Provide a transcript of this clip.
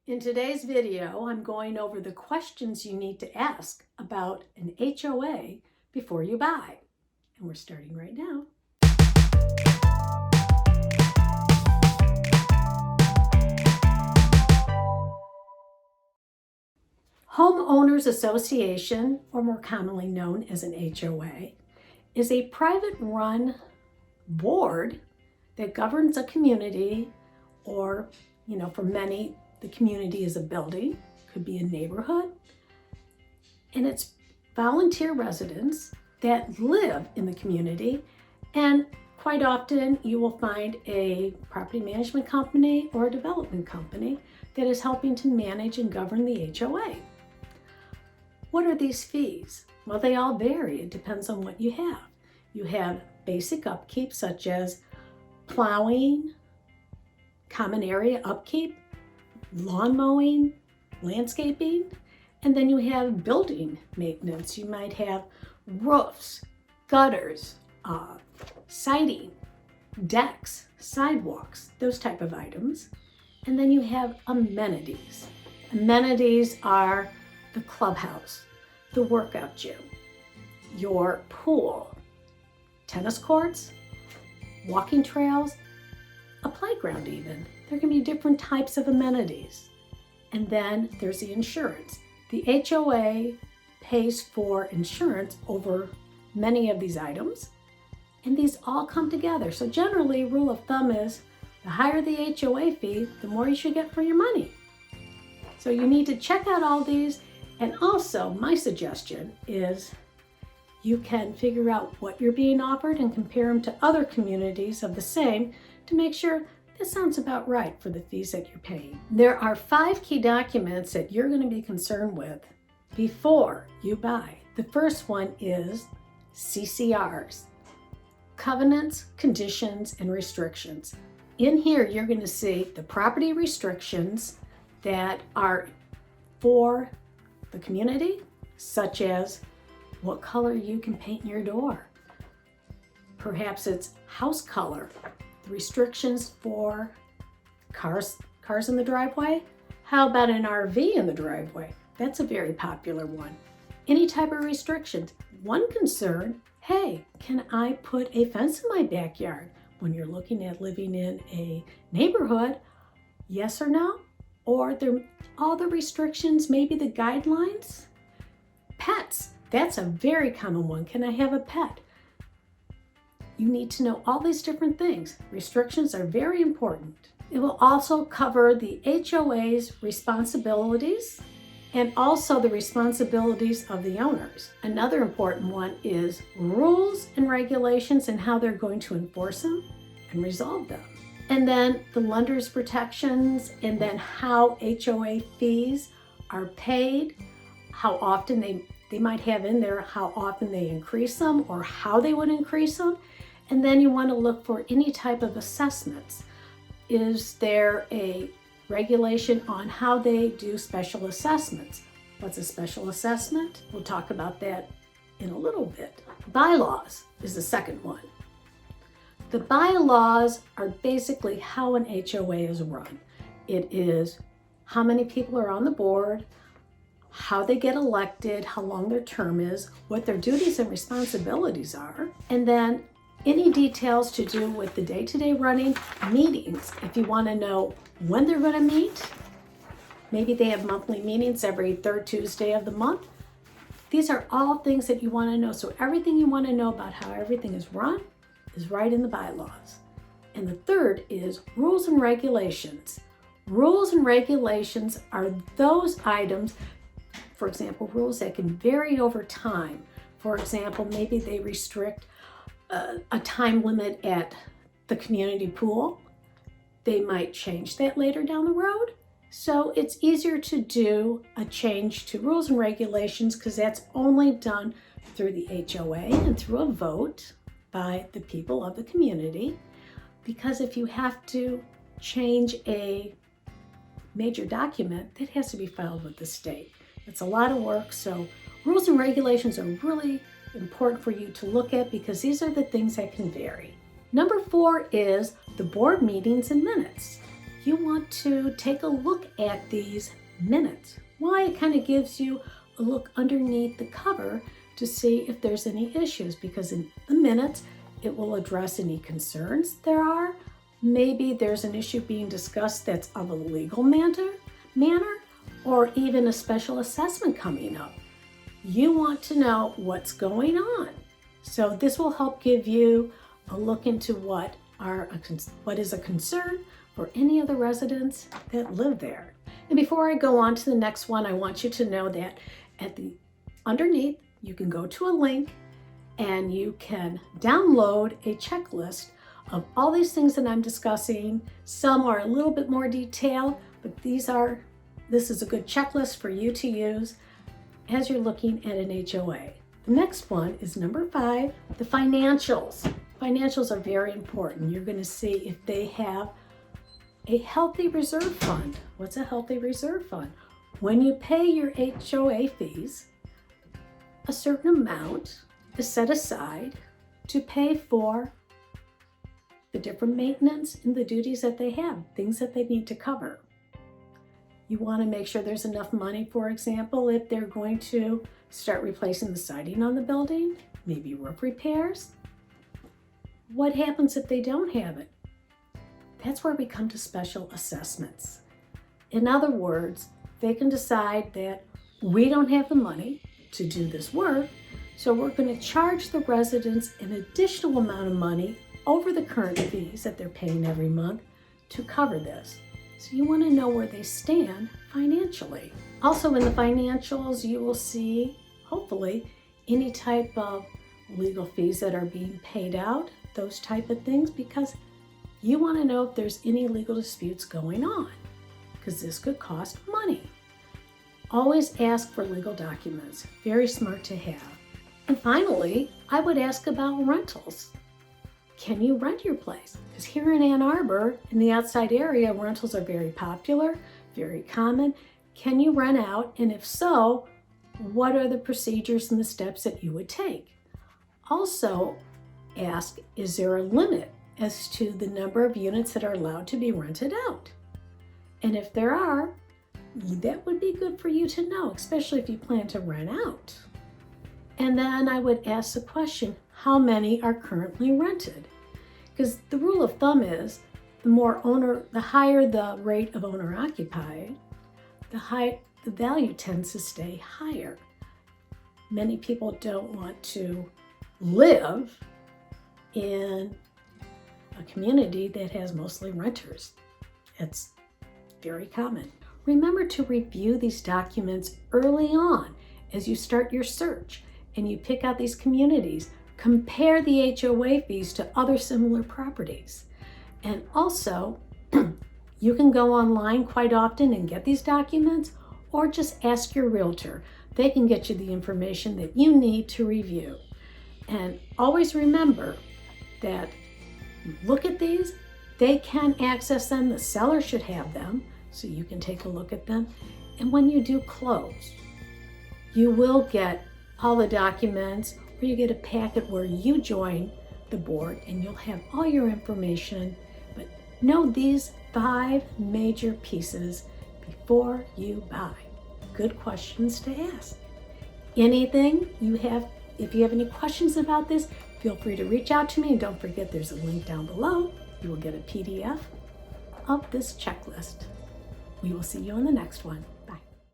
In today's video, I'm going over the questions you need to ask about an HOA before you buy. And we're starting right now. Homeowners Association, or more commonly known as an HOA, is a private-run board that governs a community, or, for many, the community is a building, could be a neighborhood, and it's volunteer residents that live in the community, and quite often you will find a property management company or a development company that is helping to manage and govern the HOA. What are these fees? Well, they all vary. It depends on what you have. You have basic upkeep such as plowing, common area upkeep, lawn mowing, landscaping, and then you have building maintenance. You might have roofs, gutters, siding, decks, sidewalks, those type of items. And then you have amenities. Amenities are the clubhouse, the workout gym, your pool, tennis courts, walking trails, a playground even. There can be different types of amenities. And then there's the insurance. The HOA pays for insurance over many of these items, and these all come together. So generally, rule of thumb is the higher the HOA fee, the more you should get for your money. So you need to check out all these. And also, my suggestion is you can figure out what you're being offered and compare them to other communities of the same to make sure this sounds about right for the fees that you're paying. There are 5 key documents that you're going to be concerned with before you buy. The first one is CCRs, covenants, conditions, and restrictions. In here, you're going to see the property restrictions that are for the community, such as what color you can paint your door. Perhaps it's house color. The restrictions for cars in the driveway. How about an RV in the driveway? That's a very popular one. Any type of restrictions. One concern, hey, can I put a fence in my backyard? When you're looking at living in a neighborhood, yes or no? Or all the restrictions, maybe the guidelines? Pets, that's a very common one. Can I have a pet? You need to know all these different things. Restrictions are very important. It will also cover the HOA's responsibilities and also the responsibilities of the owners. Another important one is rules and regulations and how they're going to enforce them and resolve them. And then the lender's protections, and then how HOA fees are paid, how often they might have in there, how often they increase them or how they would increase them. And then you want to look for any type of assessments. Is there a regulation on how they do special assessments? What's a special assessment? We'll talk about that in a little bit. Bylaws is the second one. The bylaws are basically how an HOA is run. It is how many people are on the board, how they get elected, how long their term is, what their duties and responsibilities are, and then any details to do with the day-to-day running meetings. If you want to know when they're going to meet, maybe they have monthly meetings every third Tuesday of the month. These are all things that you want to know. So everything you want to know about how everything is run is right in the bylaws. And the third is rules and regulations. Rules and regulations are those items, for example, rules that can vary over time. For example, maybe they restrict a time limit at the community pool. They might change that later down the road. So it's easier to do a change to rules and regulations because that's only done through the HOA and through a vote by the people of the community. Because if you have to change a major document, that has to be filed with the state. It's a lot of work, so rules and regulations are really important for you to look at because these are the things that can vary. Number 4 is the board meetings and minutes. you want to take a look at these minutes. Why? It kind of gives you a look underneath the cover to see if there's any issues, because in the minutes, it will address any concerns there are. Maybe there's an issue being discussed that's of a legal manner, or even a special assessment coming up. You want to know what's going on. So this will help give you a look into what is a concern for any of the residents that live there. And before I go on to the next one, I want you to know that underneath, you can go to a link and you can download a checklist of all these things that I'm discussing. Some are a little bit more detailed, but this is a good checklist for you to use as you're looking at an HOA. The next one is number 5, the financials. Financials are very important. You're going to see if they have a healthy reserve fund. What's a healthy reserve fund? When you pay your HOA fees, a certain amount is set aside to pay for the different maintenance and the duties that they have, things that they need to cover. You want to make sure there's enough money, for example, if they're going to start replacing the siding on the building, maybe roof repairs. What happens if they don't have it? That's where we come to special assessments. In other words, they can decide that we don't have the money to do this work, so we're going to charge the residents an additional amount of money over the current fees that they're paying every month to cover this. So you want to know where they stand financially. Also in the financials, you will see, hopefully, any type of legal fees that are being paid out, those type of things, because you want to know if there's any legal disputes going on, because this could cost money. Always ask for legal documents. Very smart to have. And finally, I would ask about rentals. Can you rent your place? Because here in Ann Arbor, in the outside area, rentals are very popular, very common. Can you rent out? And if so, what are the procedures and the steps that you would take? Also ask, is there a limit as to the number of units that are allowed to be rented out? And if there are, that would be good for you to know, especially if you plan to rent out. And then I would ask the question, how many are currently rented? Because the rule of thumb is the higher the rate of owner occupied, the value tends to stay higher. Many people don't want to live in a community that has mostly renters. It's very common. Remember to review these documents early on as you start your search and you pick out these communities. Compare the HOA fees to other similar properties. And also, you can go online quite often and get these documents, or just ask your realtor. They can get you the information that you need to review. And always remember that look at these, they can access them, the seller should have them, so you can take a look at them. And when you do close, you will get all the documents, or you get a packet where you join the board and you'll have all your information. But know these 5 major pieces before you buy. Good questions to ask. Anything you have, if you have any questions about this, feel free to reach out to me. And don't forget, there's a link down below. You will get a PDF of this checklist. We will see you on the next one.